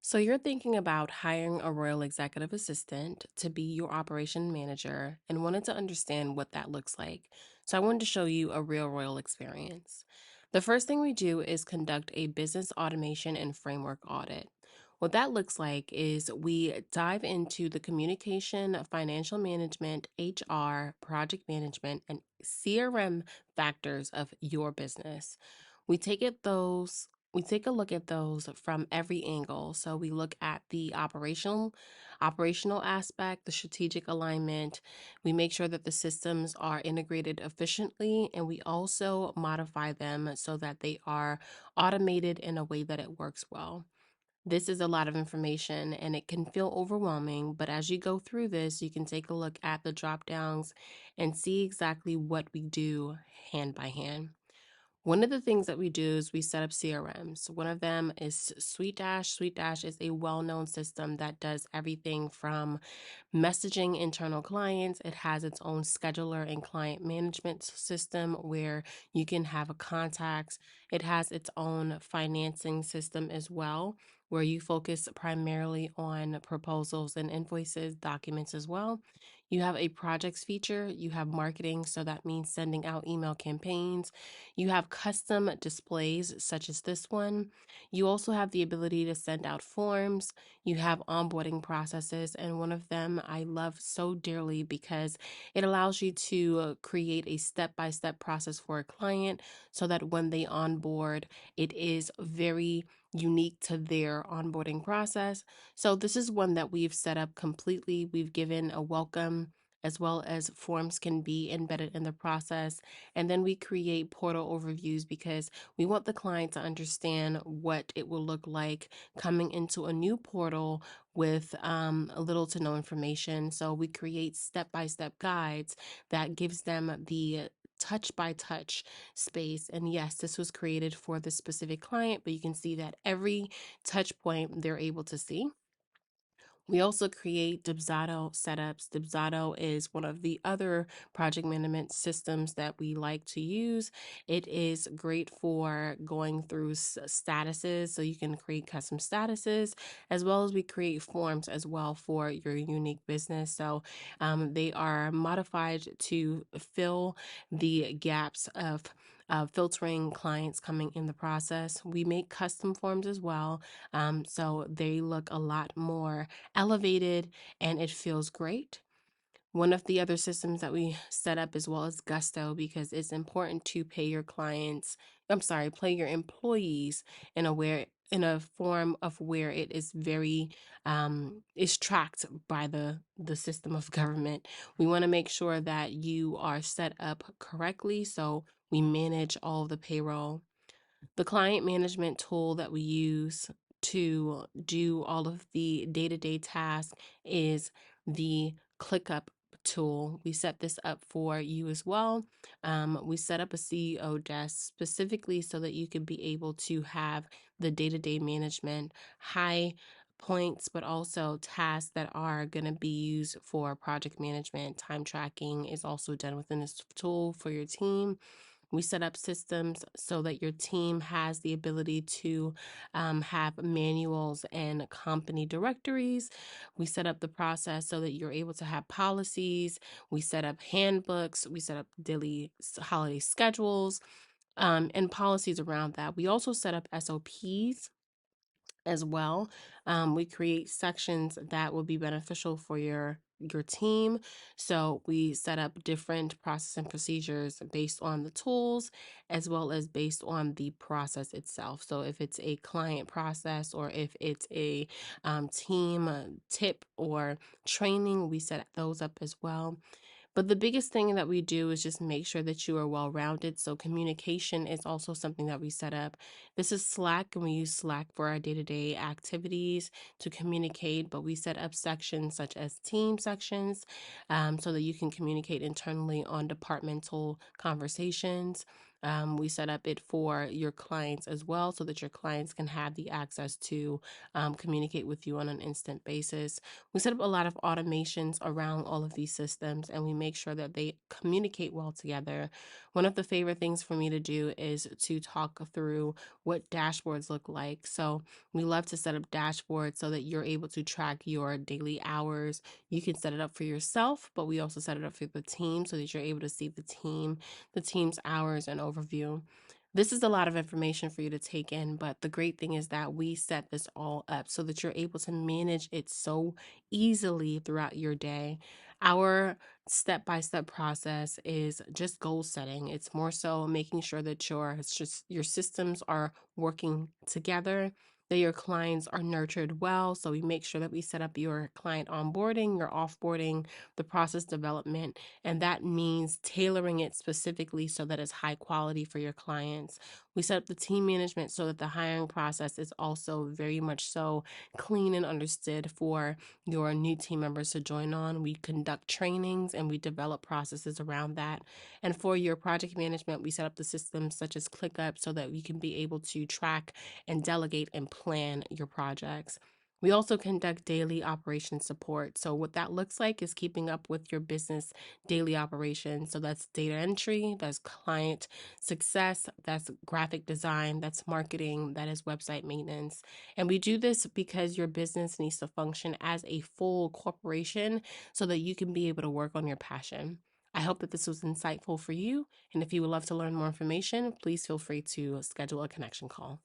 So you're thinking about hiring a royal executive assistant to be your operation manager and wanted to understand what that looks like. So I wanted to show you a real royal experience. The first thing we do is conduct a business automation and framework audit. What that looks like is we dive into the communication, financial management, HR, project management, and CRM factors of your business. We take it those we take a look at those from every angle. So we look at the operational aspect, the strategic alignment. We make sure that the systems are integrated efficiently, and we also modify them so that they are automated in a way that it works well. This is a lot of information and it can feel overwhelming, but as you go through this, you can take a look at the drop downs and see exactly what we do hand by hand. One of the things that we do is we set up CRMs. One of them is SuiteDash. SuiteDash is a well known system that does everything from messaging internal clients. It has its own scheduler and client management system where you can have a contact. It has its own financing system as well, where you focus primarily on proposals and invoices, documents as well. You have a projects feature, you have marketing, so that means sending out email campaigns. You have custom displays, such as this one. You also have the ability to send out forms. You have onboarding processes, and one of them I love so dearly because it allows you to create a step by step process for a client so that when they onboard, it is very unique to their onboarding process. So, this is one that we've set up completely. We've given a welcome as well as forms can be embedded in the process. And then we create portal overviews because we want the client to understand what it will look like coming into a new portal with a little to no information. So we create step-by-step guides that gives them the touch by touch space. And yes, this was created for the specific client, but you can see that every touch point they're able to see. We also create Dibzado setups. Dibzado is one of the other project management systems that we like to use. It is great for going through statuses, so you can create custom statuses, as well as we create forms as well for your unique business. So they are modified to fill the gaps of filtering clients coming in the process. We make custom forms as well, so they look a lot more elevated and it feels great. One of the other systems that we set up as well as Gusto because it's important to pay your clients, pay your employees in a form of where it is very is tracked by the system of government. We want to make sure that you are set up correctly, so we manage all of the payroll. The client management tool that we use to do all of the day-to-day tasks is the ClickUp tool. We set this up for you as well. We set up a CEO desk specifically so that you could be able to have the day-to-day management, high points, but also tasks that are going to be used for project management. Time tracking is also done within this tool for your team. We set up systems so that your team has the ability to have manuals and company directories. We set up the process so that you're able to have policies. We set up handbooks. We set up daily holiday schedules and policies around that. We also set up SOPs as well. We create sections that will be beneficial for your team. So we set up different process and procedures based on the tools as well as based on the process itself. So if it's a client process or if it's a team tip or training, we set those up as well. But the biggest thing that we do is just make sure that you are well rounded. So, communication is also something that we set up. This is Slack, and we use Slack for our day to day activities to communicate. But we set up sections such as team sections so that you can communicate internally on departmental conversations. We set up it for your clients as well so that your clients can have the access to communicate with you on an instant basis. We set up a lot of automations around all of these systems and we make sure that they communicate well together. One of the favorite things for me to do is to talk through what dashboards look like. So we love to set up dashboards so that you're able to track your daily hours. You can set it up for yourself, but we also set it up for the team so that you're able to see the team's hours and overview. This is a lot of information for you to take in, but the great thing is that we set this all up so that you're able to manage it so easily throughout your day. Our step by step process is just goal setting. It's more so making sure that your systems are working together, that your clients are nurtured well. So we make sure that we set up your client onboarding, your offboarding, the process development, and that means tailoring it specifically so that it's high quality for your clients. We set up the team management so that the hiring process is also very much so clean and understood for your new team members to join on. We conduct trainings and we develop processes around that. And for your project management, we set up the systems such as ClickUp so that we can be able to track and delegate and plan your projects. We also conduct daily operation support. So, what that looks like is keeping up with your business daily operations. So, that's data entry, that's client success, that's graphic design, that's marketing, that is website maintenance. And we do this because your business needs to function as a full corporation so that you can be able to work on your passion. I hope that this was insightful for you. And if you would love to learn more information, please feel free to schedule a connection call.